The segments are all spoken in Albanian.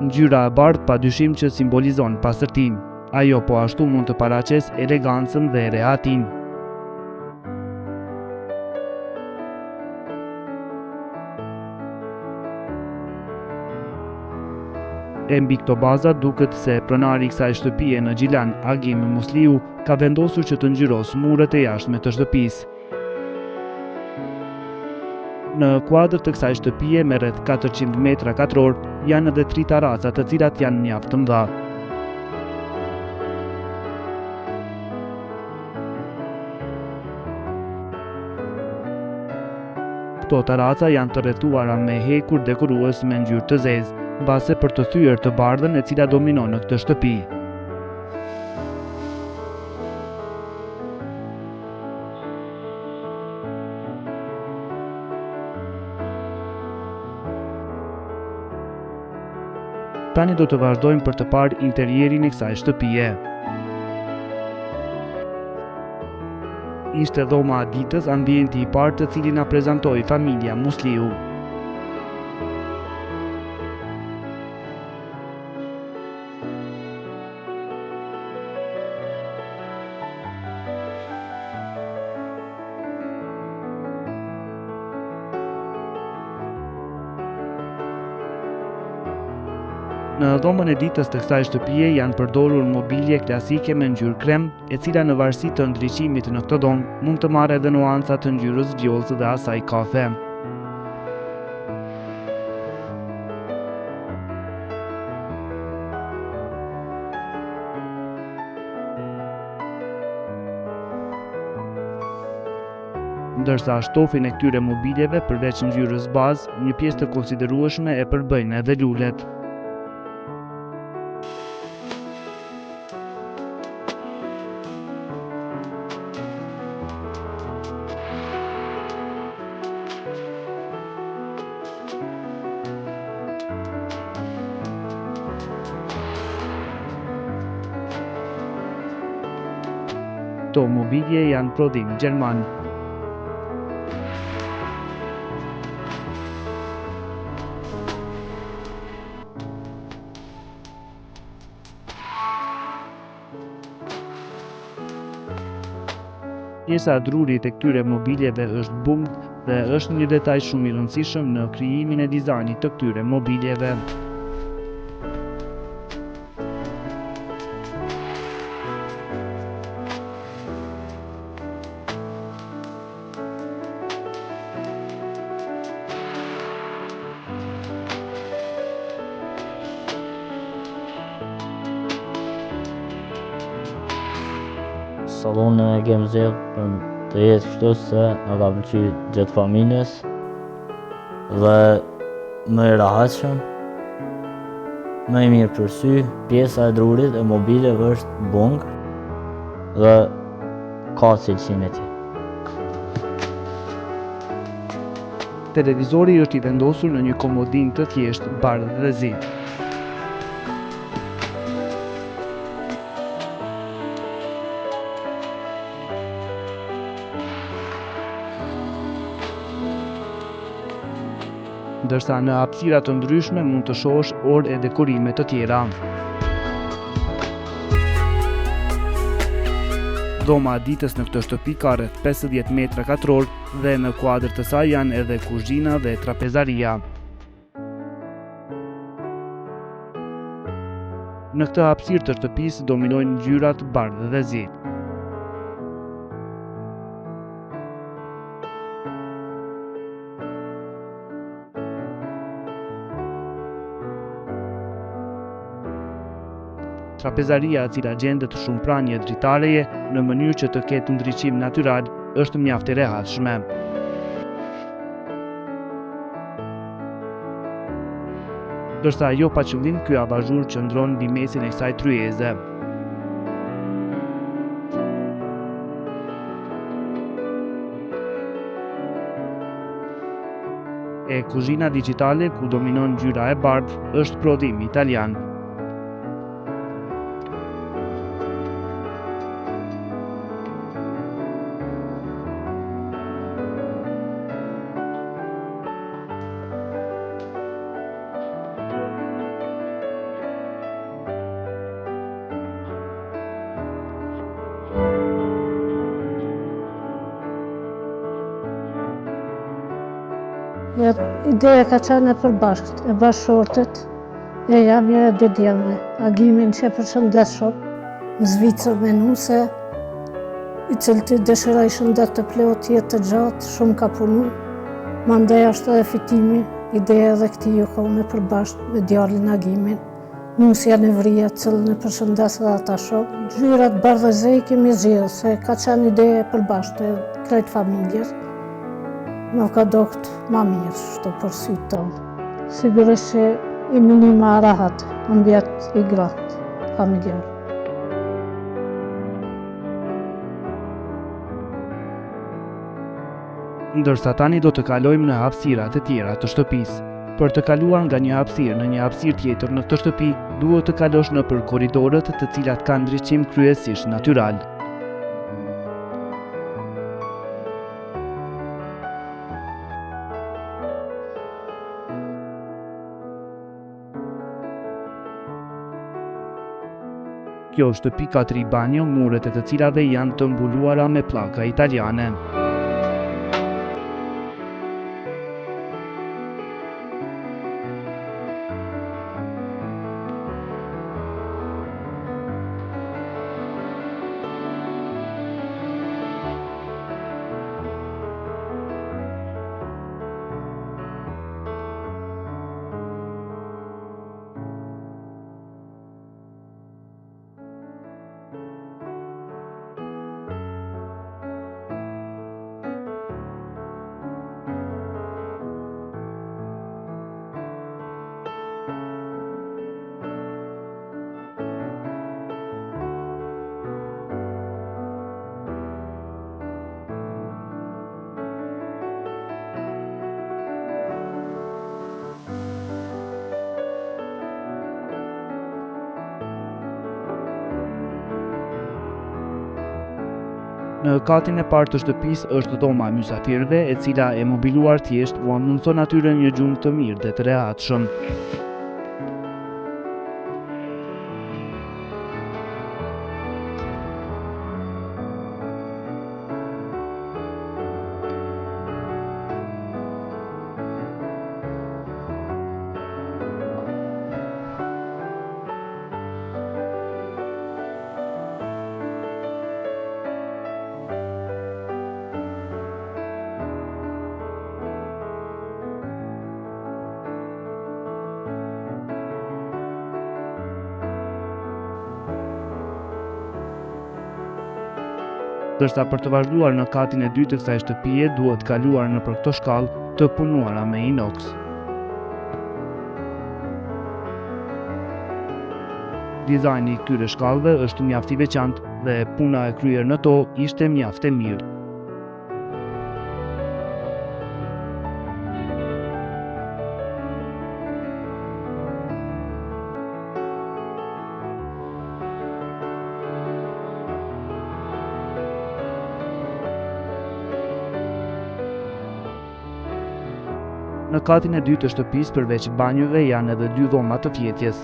Ngjyra e bardhë padyshim që simbolizon pastërtinë. Ajo po ashtu mund të paraqesë elegancën dhe rehatin. E mbi këto baza duket se pronari i kësaj shtëpie në Gjilan, Agim Musliu, ka vendosur që të ngjyrosë muret e jashtme të shtëpisë. Në kuadër të kësaj shtëpie me rreth 400 metra katror janë edhe 3 taraca të cilat janë mjaft të mëdha. Këto taraca janë të rrethuara me hekur dekorues me ngjyrë të zezë, mbase për të thyer të bardhën e cila dominon në këtë shtëpi. Tani do të vazhdojmë për të parë interierin e kësaj shtëpie. Ishte dhoma e ditës ambienti i parë të cilin na prezantoi familja Musliu. Në dhomën e ditës të kësaj shtëpie janë përdorur mobilje klasike me ngjyrë krem, e cila në varësi të ndriçimit në këtë dhomë mund të marrë edhe nuanca të ngjyrës vjollcë dhe asaj kafe. Ndërsa shtofin e këtyre mobiljeve përveç ngjyrës bazë, një pjesë të konsiderueshme e përbëjnë edhe lulet. Këto mobilje janë prodhim gjerman. Pjesa e drurit e këtyre mobiljeve është bumb dhe është një detaj shumë i rëndësishëm në krijimin e dizajnit të këtyre mobiljeve. Sallonin e kem zgjedh për të jetë kështu se na ka pëlqyer gjithë familjes dhe më i rahatshëm, më i mirë për sy. Pjesa e drurit e mobiljeve është bung dhe ka cilësinë e tij. Televizori është i vendosur në një komodinë të thjeshtë bardhë dhe zi. Ndërsa në hapësira të ndryshme mund të shohësh orë e dekorime të tjera. Dhoma e ditës në këtë shtëpi ka rreth 50 metra katror dhe në kuadër të saj janë edhe kuzhina dhe trapezaria. Në këtë hapësirë të shtëpisë dominojnë ngjyrat bardhë dhe zi. Trapezaria e cila gjendet shumë pranë një dritareje në mënyrë që të ketë ndriçim natyral është mjaft e rehatshme. Ndërsa jo pa qëllim, ky abazhur qëndron mbi mesin e kësaj tryeze. E kuzhina digjitale ku dominon ngjyra e bardhë është prodhim italian. Ideja ka qenë e përbashkët, e bashkëshortit, e jamja e dy djemve. Agimin që e përshëndet shumë, në Zvicër me nuse, i cilë të dëshiraj shëndet të plot, jetë të gjatë, shumë ka punu. Mandej ashtë edhe fitimi, ideja edhe këti ju ka unë e përbashkët me djallin Agimin. Nusja në vrija cilën e përshëndet dhe ata shumë. Gjyrat bardhëzej kemi zhjithë, se ka qenë ideja e përbashkët e krejt familjes. Nuk ka dokt ma mirë, shto për sy tonë. Sigurisht që i minima rahat, ambjet i gratë, familjar. Ndërsa tani do të kalojmë në hapësirat e tjera të shtëpisë. Për të kaluar nga një hapësirë në një hapësirë tjetër në këtë shtëpi, duhet të kalosh nëpër korridorët të cilat kanë ndriçim kryesisht natyral. Kjo shtëpi ka 3 banjo, muret e të cilave janë të mbuluara me pllaka italiane. Në katin e parë të shtëpisë është dhoma e mysafirëve, e cila e mobiluar thjesht u amundson atyre një gjumë të mirë dhe të rehatshëm. Ndërsa për të vazhduar në katin e dytë të kësaj shtëpie duhet kaluar nëpër këto shkallë të punuara me inox. Dizajni i këtyre shkallëve është mjaft i veçantë dhe puna e kryer në to ishte mjaft e mirë. Në katin e dytë të shtëpisë përveç banjove janë edhe 2 dhoma të fjetjes.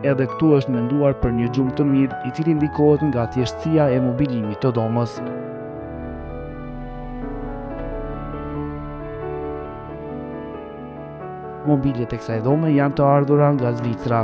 Edhe këtu është menduar për një gjumë të mirë, i cili ndikohet nga thjeshtësia e mobilimit të dhomës. Mobiljet e kësaj dhome janë të ardhura nga Zvicra.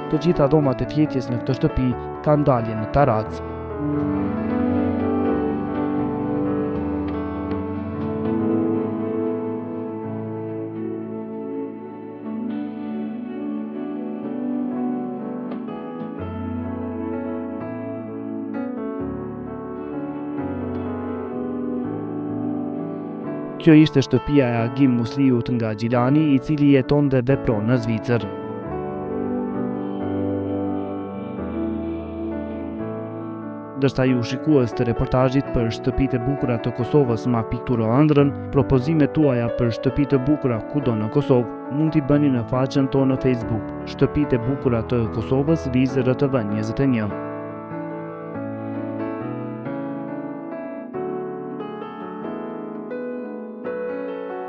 Të gjitha dhomat e fjetjes në këtë shtëpi kanë dalje në tarac. Kjo ishte shtëpia e Agim Musliut nga Gjilani, i cili jeton dhe vepron në Zvicër. Ndërsa ju shikues të reportazhit për shtëpitë e bukura të Kosovës ma pikturo ëndrrën, propozimet tuaja për shtëpi të bukura kudo në Kosovë mund t'i bëni në faqen tonë në Facebook, Shtëpitë e bukura të Kosovës, Vizë RTV 21.